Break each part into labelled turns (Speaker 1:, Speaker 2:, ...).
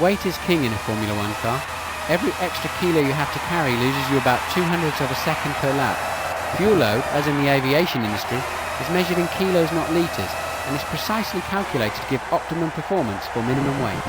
Speaker 1: Weight is king in a Formula One car. Every extra kilo you have to carry loses you about 200ths of a second per lap. Fuel load, as in the aviation industry, is measured in kilos, not litres, and is precisely calculated to give optimum performance for minimum weight.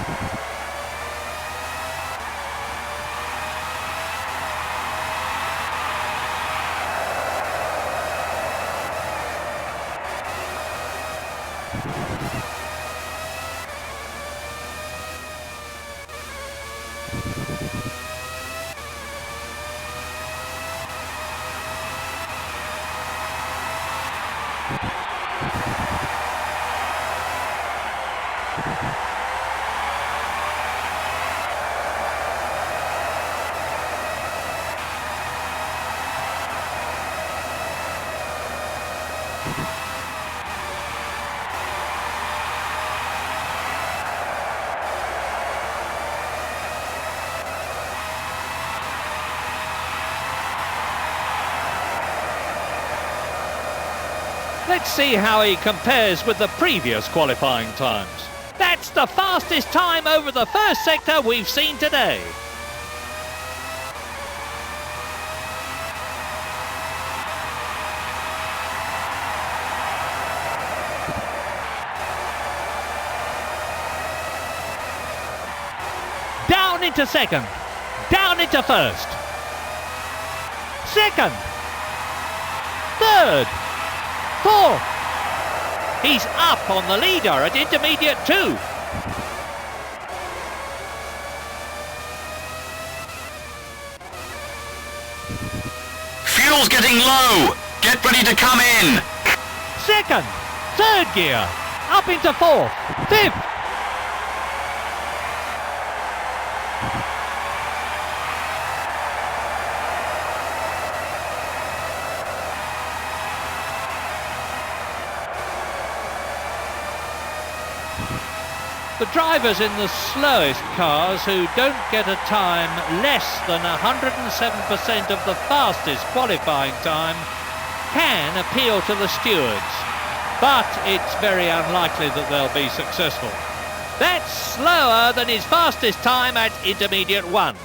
Speaker 2: Let's see how he compares with the previous qualifying times. That's the fastest time over the first sector we've seen today. Down into second, down into first, second, third, fourth. He's up on the leader at intermediate 2.
Speaker 3: Fuel's getting low. Get ready to come in.
Speaker 2: Second, third gear, up into fourth, fifth. The drivers in the slowest cars who don't get a time less than 107% of the fastest qualifying time can appeal to the stewards, but it's very unlikely that they'll be successful. That's slower than his fastest time at intermediate 1.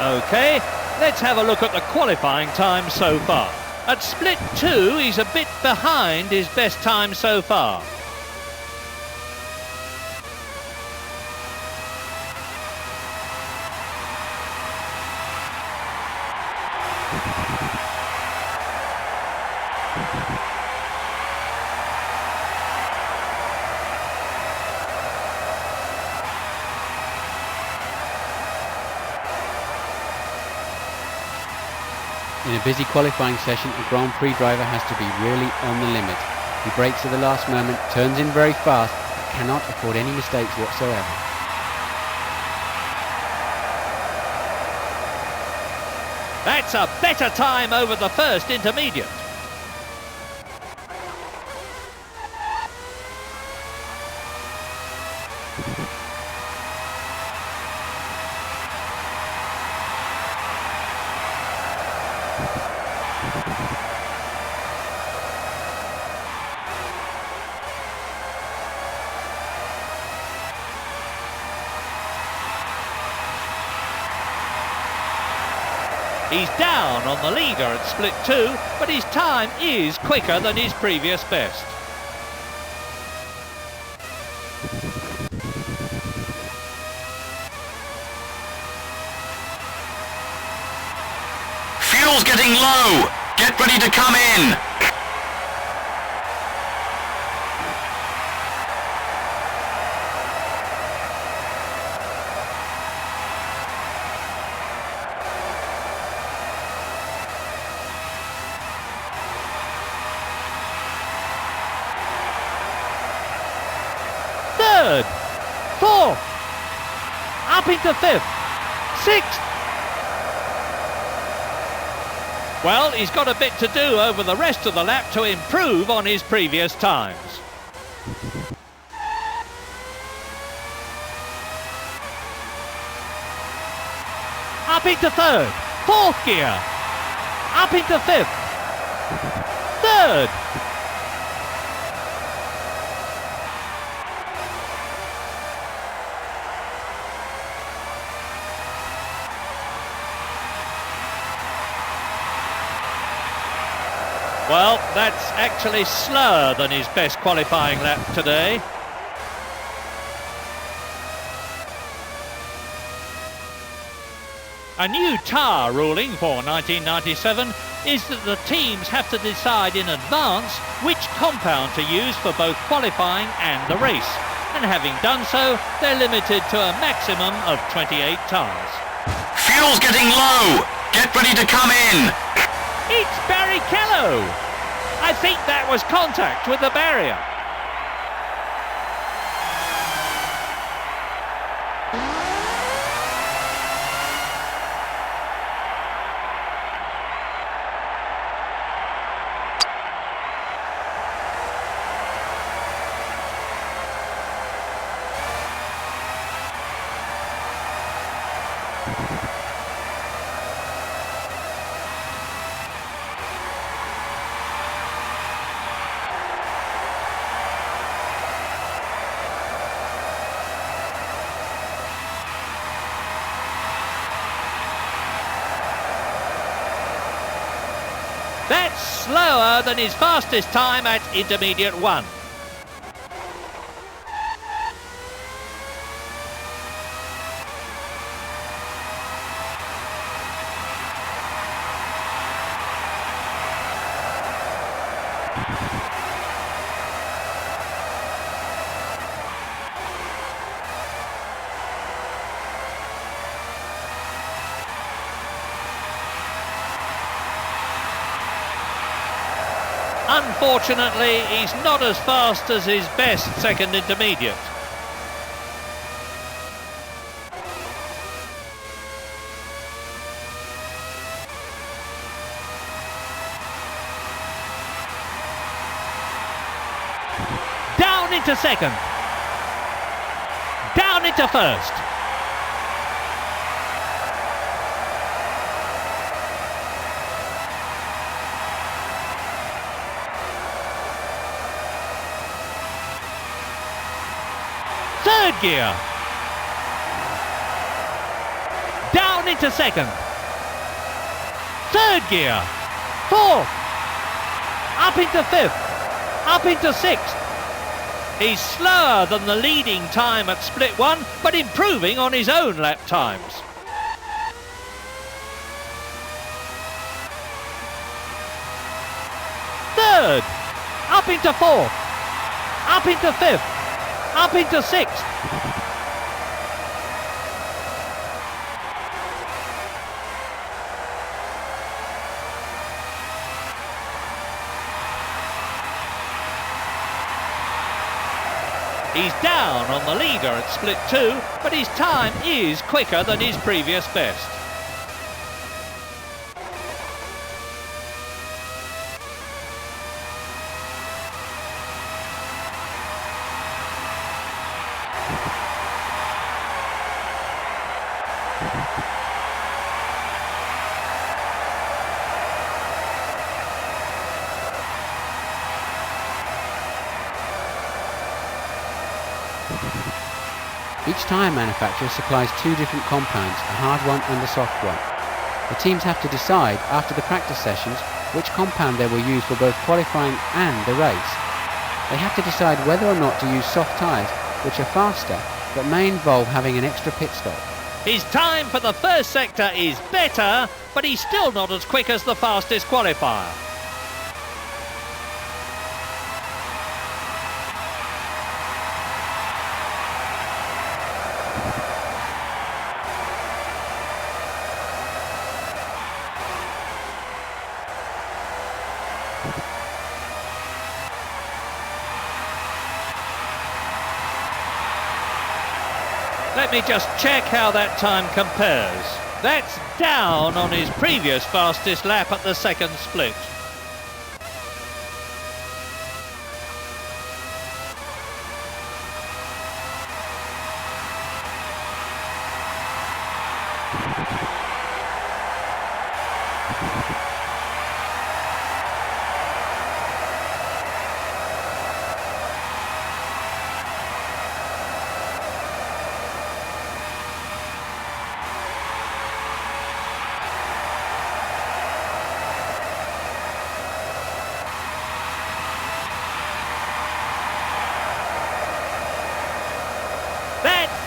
Speaker 2: OK, let's have a look at the qualifying time so far. At split 2, he's a bit behind his best time so far.
Speaker 1: In a busy qualifying session, a Grand Prix driver has to be really on the limit. He brakes at the last moment, turns in very fast, but cannot afford any mistakes whatsoever.
Speaker 2: That's a better time over the first intermediate. He's down on the leader at split 2, but his time is quicker than his previous best.
Speaker 3: Fuel's getting low. Get ready to come in.
Speaker 2: Third, fourth, Up into 5th. 6th. Well, he's got a bit to do over the rest of the lap to improve on his previous times. Up into 3rd. 4th gear. Up into 5th. 3rd. Well, that's actually slower than his best qualifying lap today. A new TAR ruling for 1997 is that the teams have to decide in advance which compound to use for both qualifying and the race. And having done so, they're limited to a maximum of 28 TARs.
Speaker 3: Fuel's getting low! Get ready to come in!
Speaker 2: It's Barrichello! I think that was contact with the barrier. That's slower than his fastest time at Intermediate 1. Unfortunately, he's not as fast as his best second intermediate. Down into second. Down into first. Third gear. Down into second. Third gear. Fourth. Up into fifth. Up into sixth. He's slower than the leading time at split one, but improving on his own lap times. Third. Up into fourth. Up into fifth. Up into sixth. He's down on the leader at split two, but his time is quicker than his previous best.
Speaker 1: Each tyre manufacturer supplies two different compounds, a hard one and a soft one. The teams have to decide after the practice sessions which compound they will use for both qualifying and the race. They have to decide whether or not to use soft tyres, which are faster but may involve having an extra pit stop.
Speaker 2: His time for the first sector is better, but he's still not as quick as the fastest qualifier. Let me just check how that time compares. That's down on his previous fastest lap at the second split.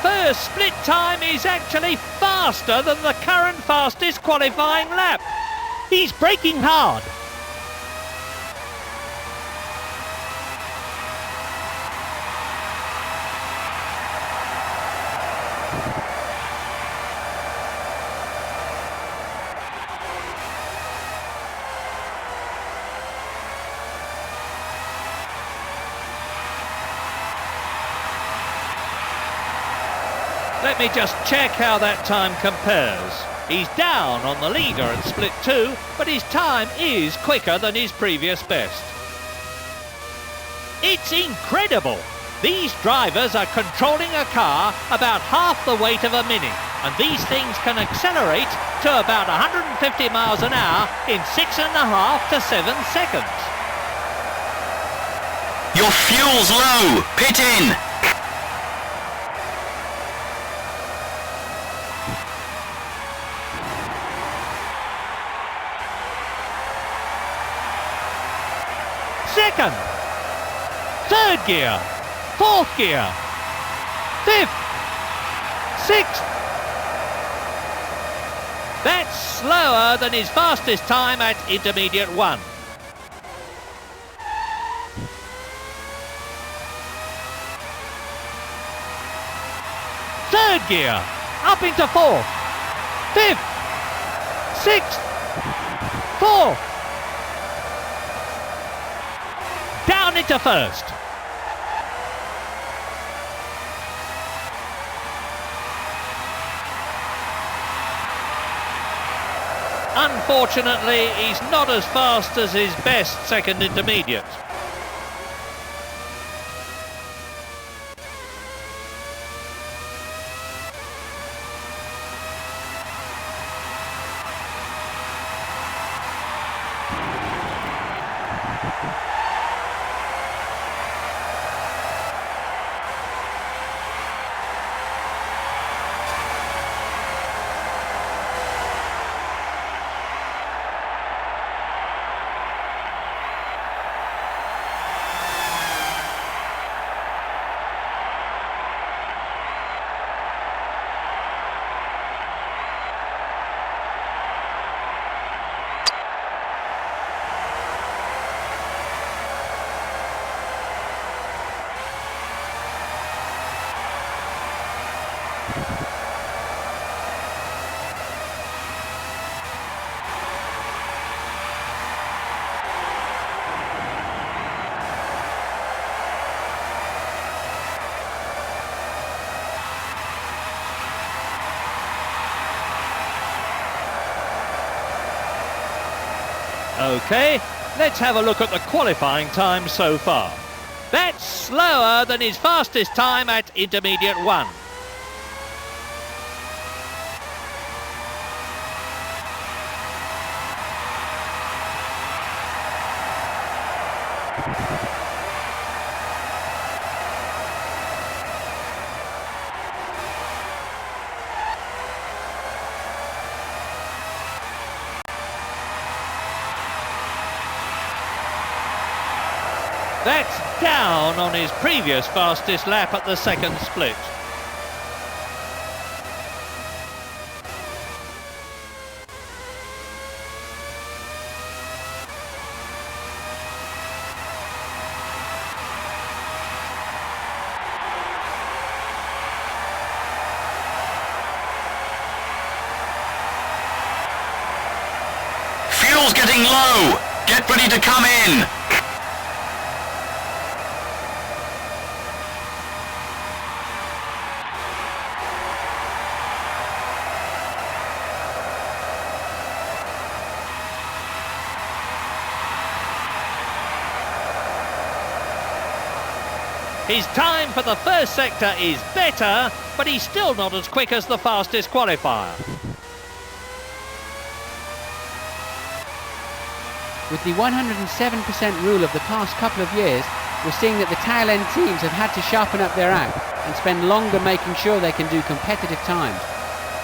Speaker 2: First split time is actually faster than the current fastest qualifying lap. He's braking hard. Let me just check how that time compares. He's down on the leader at split 2, but his time is quicker than his previous best. It's incredible! These drivers are controlling a car about half the weight of a Mini, and these things can accelerate to about 150 miles an hour in 6.5 to 7 seconds.
Speaker 3: Your fuel's low! Pit in!
Speaker 2: Second, third gear, fourth gear, fifth, sixth. That's slower than his fastest time at intermediate 1. Third gear, up into fourth, fifth, sixth, fourth. Down into first. Unfortunately, he's not as fast as his best second intermediate. Okay, let's have a look at the qualifying time so far. That's slower than his fastest time at intermediate 1. That's down on his previous fastest lap at the second split.
Speaker 3: Fuel's getting low! Get ready to come in!
Speaker 2: His time for the first sector is better, but he's still not as quick as the fastest qualifier.
Speaker 1: With the 107% rule of the past couple of years, we're seeing that the tail-end teams have had to sharpen up their act and spend longer making sure they can do competitive times.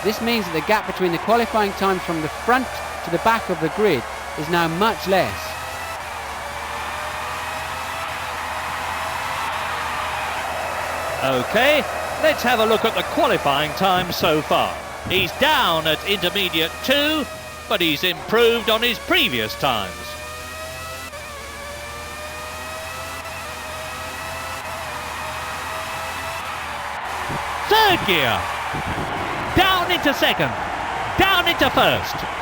Speaker 1: This means that the gap between the qualifying times from the front to the back of the grid is now much less.
Speaker 2: OK, let's have a look at the qualifying time so far. He's down at intermediate 2, but he's improved on his previous times. Third gear. Down into second. Down into first.